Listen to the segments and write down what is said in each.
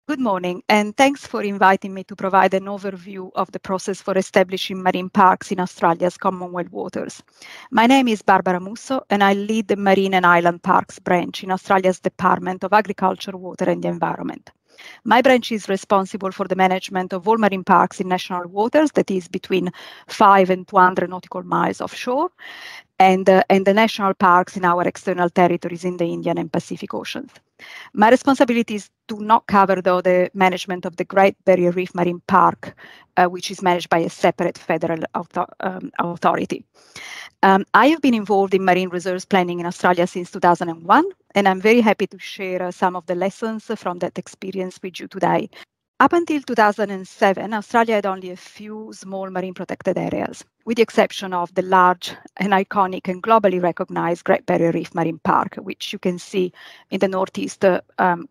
Good morning, and thanks for inviting me to provide an overview of the process for establishing marine parks in Australia's Commonwealth waters. My name is Barbara Musso, and I lead the Marine and Island Parks branch in Australia's Department of Agriculture, Water and the Environment. My branch is responsible for the management of all marine parks in national waters, that is between 5 and 200 nautical miles offshore, and the national parks in our external territories in the Indian and Pacific Oceans. My responsibilities do not cover, though, the management of the Great Barrier Reef Marine Park, which is managed by a separate federal authority. I have been involved in marine reserves planning in Australia since 2001, and I'm very happy to share some of the lessons from that experience with you today. Up until 2007, Australia had only a few small marine protected areas, with the exception of the large and iconic and globally recognized Great Barrier Reef Marine Park, which you can see in the northeast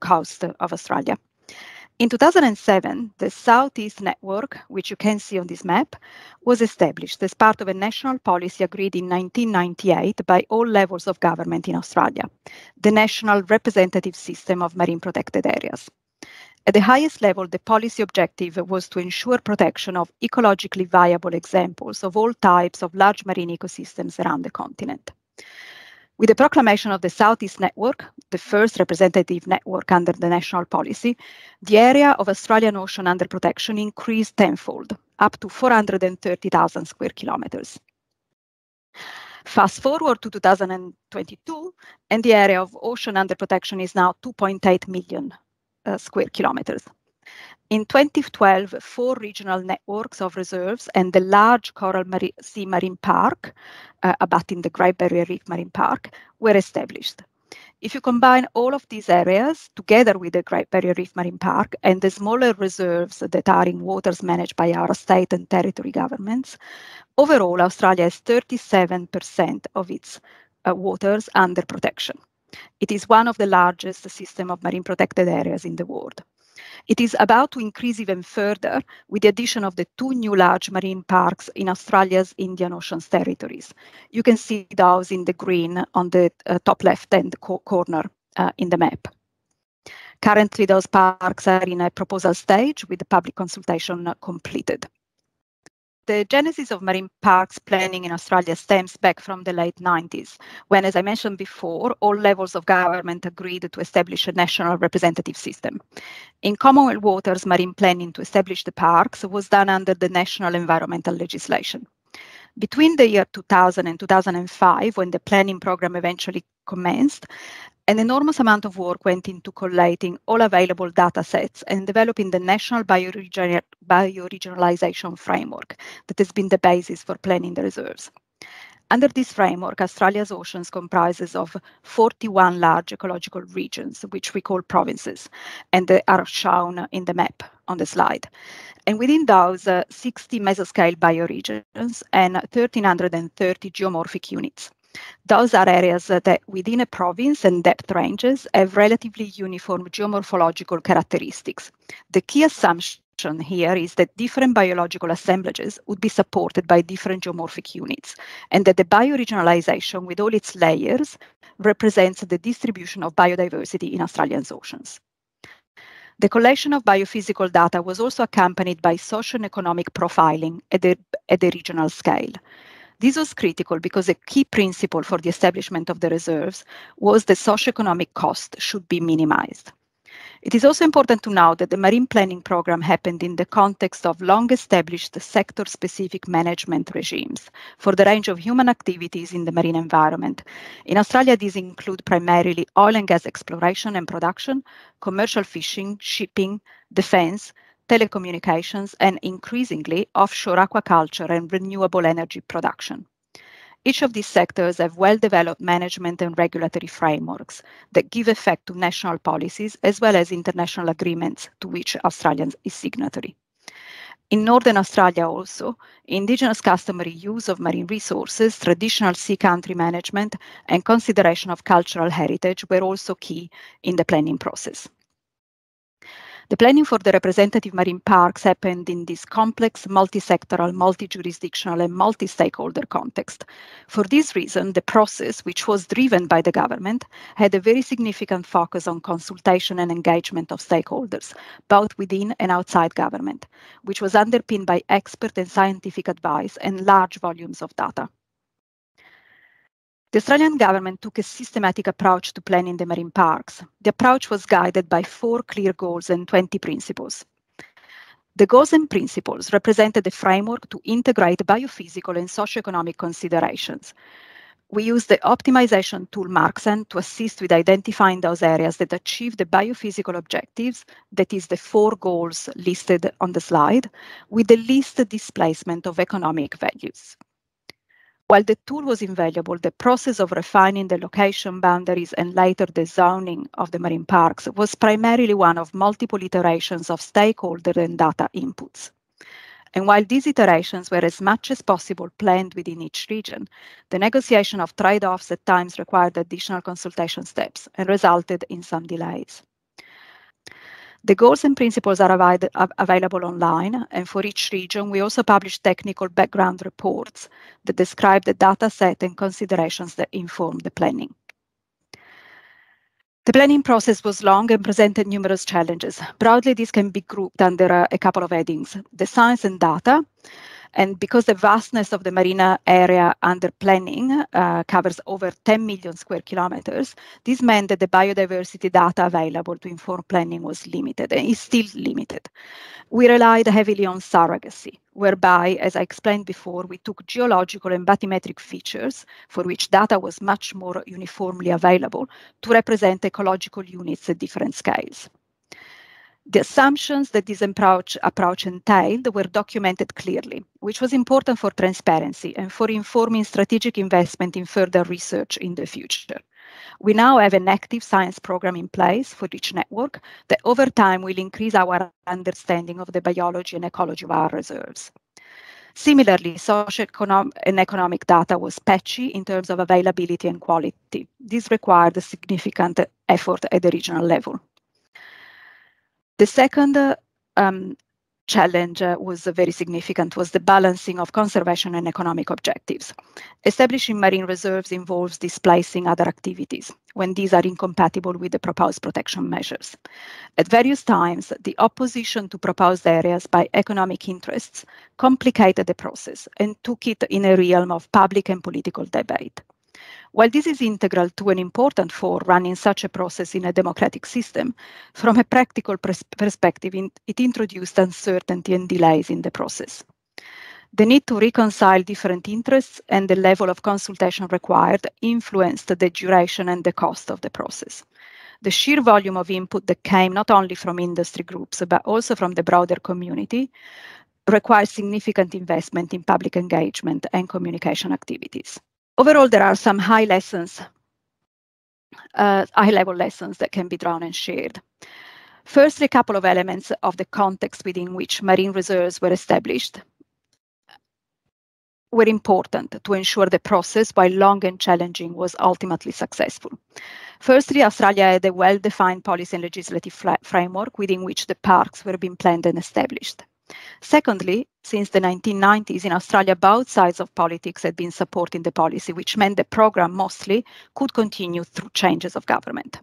coast of Australia. In 2007, the Southeast Network, which you can see on this map, was established as part of a national policy agreed in 1998 by all levels of government in Australia, the National Representative System of Marine Protected Areas. At the highest level, the policy objective was to ensure protection of ecologically viable examples of all types of large marine ecosystems around the continent. With the proclamation of the Southeast Network, the first representative network under the national policy, the area of Australian Ocean under protection increased tenfold, up to 430,000 square kilometers. Fast forward to 2022, and the area of ocean under protection is now 2.8 million square kilometers. In 2012, 4 regional networks of reserves and the large Coral Sea Marine Park, abutting the Great Barrier Reef Marine Park, were established. If you combine all of these areas together with the Great Barrier Reef Marine Park and the smaller reserves that are in waters managed by our state and territory governments, overall Australia has 37% of its waters under protection. It is one of the largest systems of marine protected areas in the world. It is about to increase even further with the addition of the 2 new large marine parks in Australia's Indian Ocean territories. You can see those in the green on the top left-hand corner in the map. Currently, those parks are in a proposal stage with the public consultation completed. The genesis of marine parks planning in Australia stems back from the late 90s, when, as I mentioned before, all levels of government agreed to establish a national representative system. In Commonwealth waters, marine planning to establish the parks was done under the national environmental legislation. Between the year 2000 and 2005, when the planning program eventually commenced, an enormous amount of work went into collating all available data sets and developing the national bioregionalization framework that has been the basis for planning the reserves. Under this framework, Australia's oceans comprises of 41 large ecological regions, which we call provinces, and they are shown in the map on the slide. And within those, 60 mesoscale bioregions and 1,330 geomorphic units. Those are areas that within a province and depth ranges have relatively uniform geomorphological characteristics. The key assumption here is that different biological assemblages would be supported by different geomorphic units, and that the bioregionalization with all its layers represents the distribution of biodiversity in Australia's oceans. The collection of biophysical data was also accompanied by socio-economic profiling at the regional scale. This was critical because a key principle for the establishment of the reserves was that socioeconomic cost should be minimized. It is also important to note that the marine planning program happened in the context of long-established sector-specific management regimes for the range of human activities in the marine environment. In Australia, these include primarily oil and gas exploration and production, commercial fishing, shipping, defense, telecommunications, and increasingly offshore aquaculture and renewable energy production. Each of these sectors have well-developed management and regulatory frameworks that give effect to national policies as well as international agreements to which Australia is signatory. In Northern Australia also, indigenous customary use of marine resources, traditional sea country management, and consideration of cultural heritage were also key in the planning process. The planning for the representative marine parks happened in this complex, multi-sectoral, multi-jurisdictional, and multi-stakeholder context. For this reason, the process, which was driven by the government, had a very significant focus on consultation and engagement of stakeholders, both within and outside government, which was underpinned by expert and scientific advice and large volumes of data. The Australian government took a systematic approach to planning the marine parks. The approach was guided by 4 clear goals and 20 principles. The goals and principles represented a framework to integrate biophysical and socioeconomic considerations. We used the optimization tool Marksen to assist with identifying those areas that achieve the biophysical objectives, that is the 4 goals listed on the slide, with the least displacement of economic values. While the tool was invaluable, the process of refining the location boundaries and later the zoning of the marine parks was primarily one of multiple iterations of stakeholder and data inputs. And while these iterations were as much as possible planned within each region, the negotiation of trade-offs at times required additional consultation steps and resulted in some delays. The goals and principles are available online, and for each region, we also publish technical background reports that describe the data set and considerations that inform the planning. The planning process was long and presented numerous challenges. Broadly, this can be grouped under a couple of headings: the science and data. And because the vastness of the marina area under planning covers over 10 million square kilometers, this meant that the biodiversity data available to inform planning was limited and is still limited. We relied heavily on surrogacy, whereby, as I explained before, we took geological and bathymetric features for which data was much more uniformly available to represent ecological units at different scales. The assumptions that this approach entailed were documented clearly, which was important for transparency and for informing strategic investment in further research in the future. We now have an active science program in place for each network that over time will increase our understanding of the biology and ecology of our reserves. Similarly, socioeconomic and economic data was patchy in terms of availability and quality. This required a significant effort at the regional level. The second challenge was very significant, was the balancing of conservation and economic objectives. Establishing marine reserves involves displacing other activities when these are incompatible with the proposed protection measures. At various times, the opposition to proposed areas by economic interests complicated the process and took it in a realm of public and political debate. While this is integral to and important for running such a process in a democratic system, from a practical perspective, it introduced uncertainty and delays in the process. The need to reconcile different interests and the level of consultation required influenced the duration and the cost of the process. The sheer volume of input that came not only from industry groups, but also from the broader community, requires significant investment in public engagement and communication activities. Overall, there are some high-level lessons that can be drawn and shared. Firstly, a couple of elements of the context within which marine reserves were established were important to ensure the process, while long and challenging, was ultimately successful. Firstly, Australia had a well-defined policy and legislative framework within which the parks were being planned and established. Secondly, since the 1990s in Australia, both sides of politics had been supporting the policy, which meant the program mostly could continue through changes of government.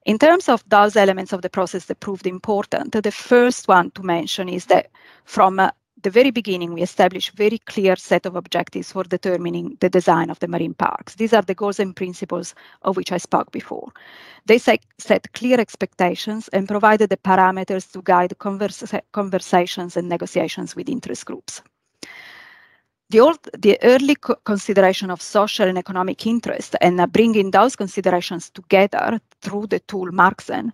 In terms of those elements of the process that proved important, the first one to mention is that from the very beginning, we established a very clear set of objectives for determining the design of the marine parks. These are the goals and principles of which I spoke before. They set clear expectations and provided the parameters to guide conversations and negotiations with interest groups. The early consideration of social and economic interest and bringing those considerations together through the tool Marksen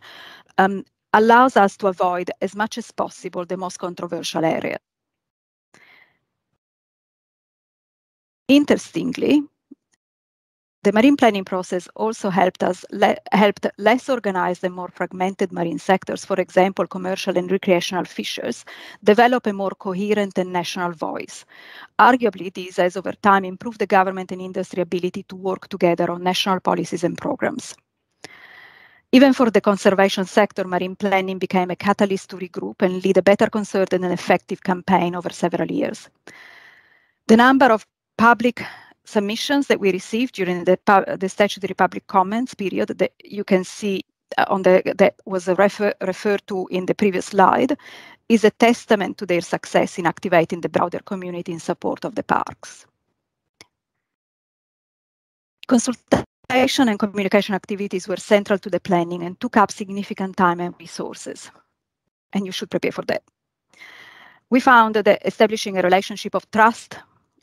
allows us to avoid as much as possible the most controversial areas. Interestingly, the marine planning process also helped less organized and more fragmented marine sectors, for example, commercial and recreational fishers, develop a more coherent and national voice. Arguably, this has over time improved the government and industry ability to work together on national policies and programs. Even for the conservation sector, marine planning became a catalyst to regroup and lead a better concerted and effective campaign over several years. The number of public submissions that we received during the statutory public comments period that you can see that was referred to in the previous slide is a testament to their success in activating the broader community in support of the parks. Consultation and communication activities were central to the planning and took up significant time and resources, and you should prepare for that. We found that establishing a relationship of trust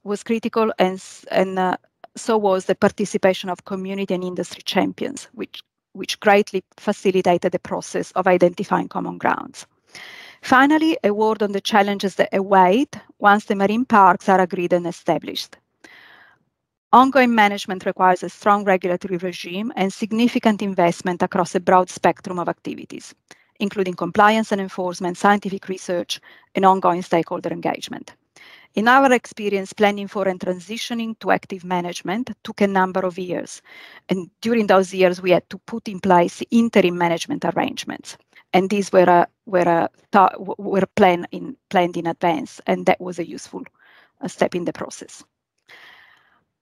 was critical, and so was the participation of community and industry champions, which greatly facilitated the process of identifying common grounds. Finally, a word on the challenges that await once the marine parks are agreed and established. Ongoing management requires a strong regulatory regime and significant investment across a broad spectrum of activities, including compliance and enforcement, scientific research, and ongoing stakeholder engagement. In our experience, planning for and transitioning to active management took a number of years. And during those years, we had to put in place interim management arrangements. And these were planned in advance, and that was a useful step in the process.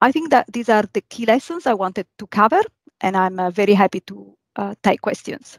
I think that these are the key lessons I wanted to cover, and I'm very happy to take questions.